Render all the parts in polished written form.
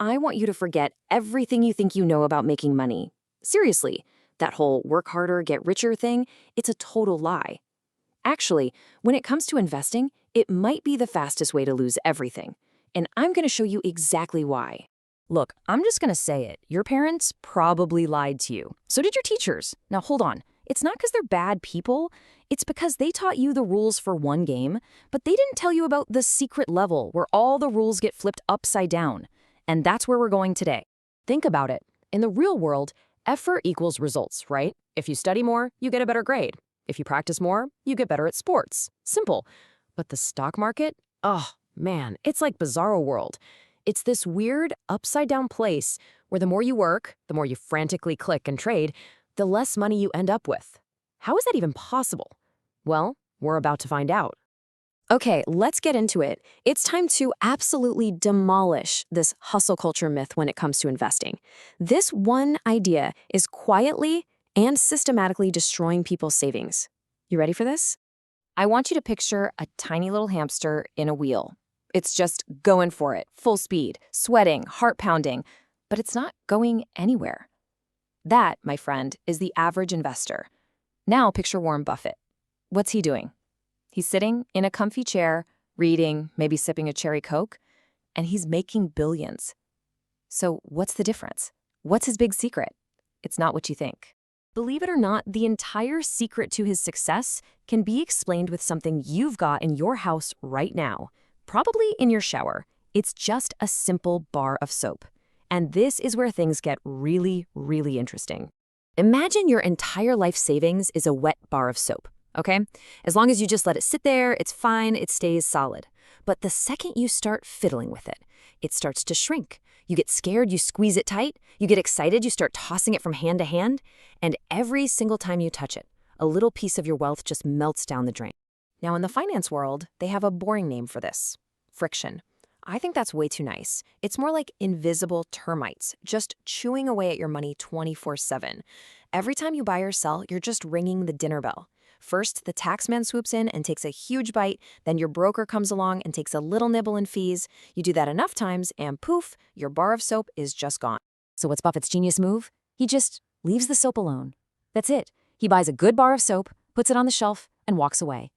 I want you to forget everything you think you know about making money. Seriously, that whole work harder, get richer thing, it's a total lie. Actually, when it comes to investing, it might be the fastest way to lose everything. And I'm going to show you exactly why. Look, I'm just going to say it. Your parents probably lied to you. So did your teachers. Now hold on. It's not because they're bad people. It's because they taught you the rules for one game, but they didn't tell you about the secret level where all the rules get flipped upside down. And that's where we're going today. Think about it. In the real world, effort equals results, right? If you study more, you get a better grade. If you practice more, you get better at sports. Simple. But the stock market? Oh, man, it's like bizarro world. It's this weird, upside-down place where the more you work, the more you frantically click and trade, the less money you end up with. How is that even possible? Well, we're about to find out. Okay, let's get into it. It's time to absolutely demolish this hustle culture myth when it comes to investing. This one idea is quietly and systematically destroying people's savings. You ready for this? I want you to picture a tiny little hamster in a wheel. It's just going for it, full speed, sweating, heart pounding, but it's not going anywhere. That, my friend, is the average investor. Now picture Warren Buffett. What's he doing? He's sitting in a comfy chair, reading, maybe sipping a cherry Coke, and he's making billions. So what's the difference? What's his big secret? It's not what you think. Believe it or not, the entire secret to his success can be explained with something you've got in your house right now, probably in your shower. It's just a simple bar of soap. And this is where things get really, really interesting. Imagine your entire life savings is a wet bar of soap. Okay? As long as you just let it sit there, it's fine, it stays solid. But the second you start fiddling with it, it starts to shrink. You get scared, you squeeze it tight. You get excited, you start tossing it from hand to hand. And every single time you touch it, a little piece of your wealth just melts down the drain. Now, in the finance world, they have a boring name for this: friction. I think that's way too nice. It's more like invisible termites, just chewing away at your money 24/7. Every time you buy or sell, you're just ringing the dinner bell. First, the taxman swoops in and takes a huge bite, then your broker comes along and takes a little nibble in fees. You do that enough times, and poof, your bar of soap is just gone. So what's Buffett's genius move? He just leaves the soap alone. That's it. He buys a good bar of soap, puts it on the shelf, and walks away.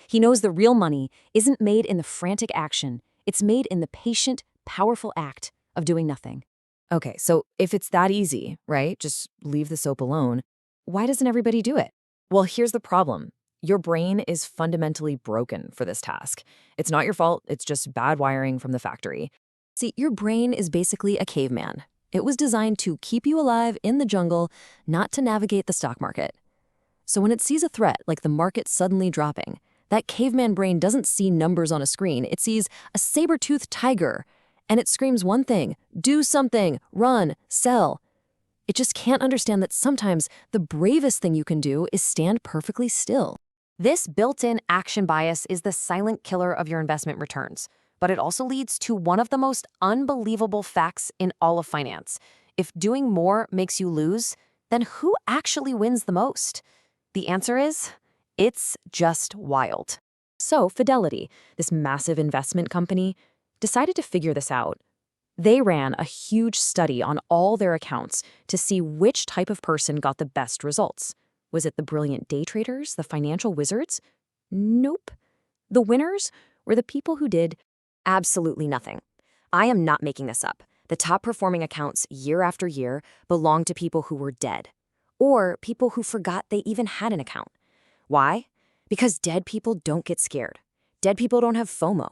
He knows the real money isn't made in the frantic action. It's made in the patient, powerful act of doing nothing. Okay, so if it's that easy, right, just leave the soap alone, why doesn't everybody do it? Well, here's the problem. Your brain is fundamentally broken for this task. It's not your fault, it's just bad wiring from the factory. See, your brain is basically a caveman. It was designed to keep you alive in the jungle, not to navigate the stock market. So when it sees a threat like the market suddenly dropping, that caveman brain doesn't see numbers on a screen. It sees a saber-toothed tiger, and it screams one thing: do something, run, sell. It just can't understand that sometimes the bravest thing you can do is stand perfectly still. This built-in action bias is the silent killer of your investment returns, but it also leads to one of the most unbelievable facts in all of finance. If doing more makes you lose, then who actually wins the most? The answer is, it's just wild. So Fidelity, this massive investment company, decided to figure this out. They ran a huge study on all their accounts to see which type of person got the best results. Was it the brilliant day traders, the financial wizards? Nope. The winners were the people who did absolutely nothing. I am not making this up. The top performing accounts year after year belonged to people who were dead, or people who forgot they even had an account. Why? Because dead people don't get scared. Dead people don't have FOMO.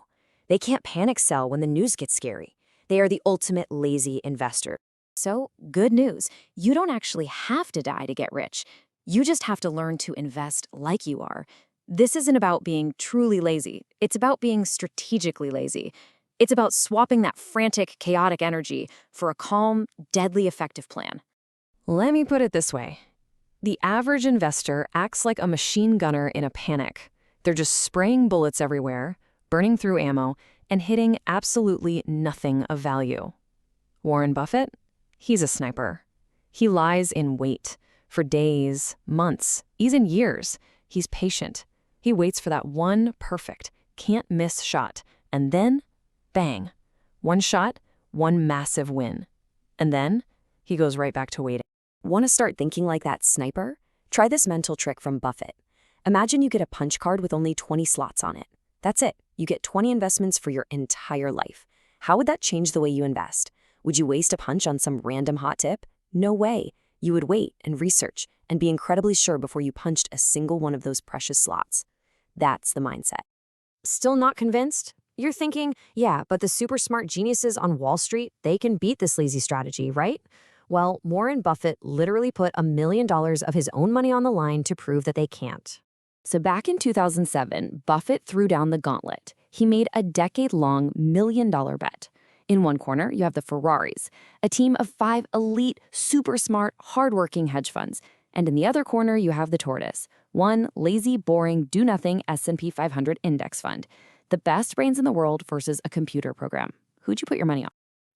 They can't panic sell when the news gets scary. They are the ultimate lazy investor. So, good news. You don't actually have to die to get rich. You just have to learn to invest like you are. This isn't about being truly lazy. It's about being strategically lazy. It's about swapping that frantic, chaotic energy for a calm, deadly effective plan. Let me put it this way. The average investor acts like a machine gunner in a panic. They're just spraying bullets everywhere, burning through ammo, and hitting absolutely nothing of value. Warren Buffett? He's a sniper. He lies in wait for days, months, even years. He's patient. He waits for that one perfect, can't-miss shot, and then, bang. One shot, one massive win. And then he goes right back to waiting. Want to start thinking like that sniper? Try this mental trick from Buffett. Imagine you get a punch card with only 20 slots on it. That's it. You get 20 investments for your entire life. How would that change the way you invest? Would you waste a punch on some random hot tip? No way. You would wait and research and be incredibly sure before you punched a single one of those precious slots. That's the mindset. Still not convinced? You're thinking, yeah, but the super smart geniuses on Wall Street, they can beat this lazy strategy, right? Well, Warren Buffett literally put $1 million of his own money on the line to prove that they can't. So back in 2007, Buffett threw down the gauntlet. He made a decade-long $1 million bet. In one corner, you have the Ferraris, a team of 5 elite, super smart, hardworking hedge funds. And in the other corner, you have the Tortoise, one lazy, boring, do-nothing S&P 500 index fund. The best brains in the world versus a computer program. Who'd you put your money on?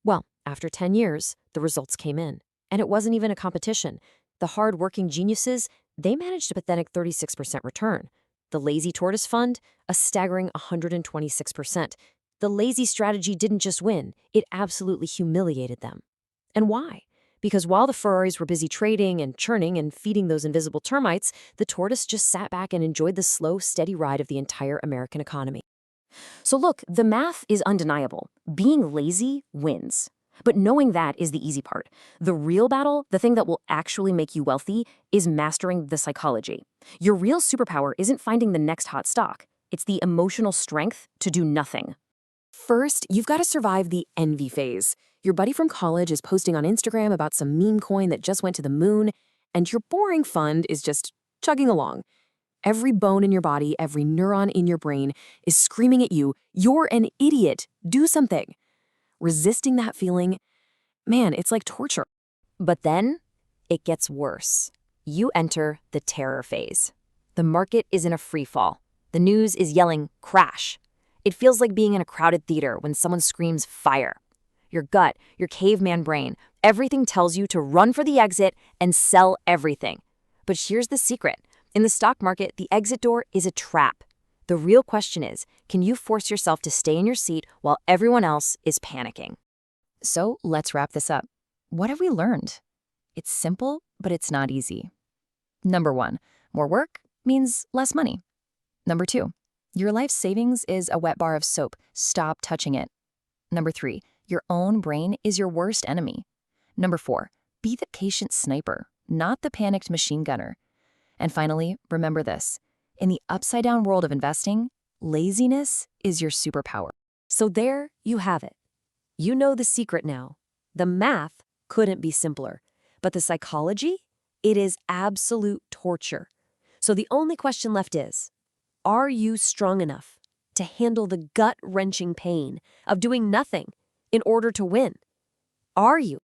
Well, after 10 years, the results came in. And it wasn't even a competition. The hard-working geniuses, they managed a pathetic 36% return. The lazy Tortoise fund, a staggering 126%. The lazy strategy didn't just win, it absolutely humiliated them. And why? Because while the Ferraris were busy trading and churning and feeding those invisible termites, the Tortoise just sat back and enjoyed the slow, steady ride of the entire American economy. So look, the math is undeniable. Being lazy wins. But knowing that is the easy part. The real battle, the thing that will actually make you wealthy, is mastering the psychology. Your real superpower isn't finding the next hot stock. It's the emotional strength to do nothing. First, you've got to survive the envy phase. Your buddy from college is posting on Instagram about some meme coin that just went to the moon, and your boring fund is just chugging along. Every bone in your body, every neuron in your brain is screaming at you, "You're an idiot. Do something." Resisting that feeling, man, it's like torture. But then it gets worse. You enter the terror phase. The market is in a free fall. The news is yelling, "Crash." It feels like being in a crowded theater when someone screams, "Fire." Your gut, your caveman brain, everything tells you to run for the exit and sell everything. But here's the secret. In the stock market, the exit door is a trap. The real question is, can you force yourself to stay in your seat while everyone else is panicking? So let's wrap this up. What have we learned? It's simple, but it's not easy. Number 1, more work means less money. Number 2, your life savings is a wet bar of soap. Stop touching it. Number 3, your own brain is your worst enemy. Number 4, be the patient sniper, not the panicked machine gunner. And finally, remember this. In the upside-down world of investing, laziness is your superpower. So there you have it. You know the secret now. The math couldn't be simpler. But the psychology? It is absolute torture. So the only question left is, are you strong enough to handle the gut-wrenching pain of doing nothing in order to win? Are you?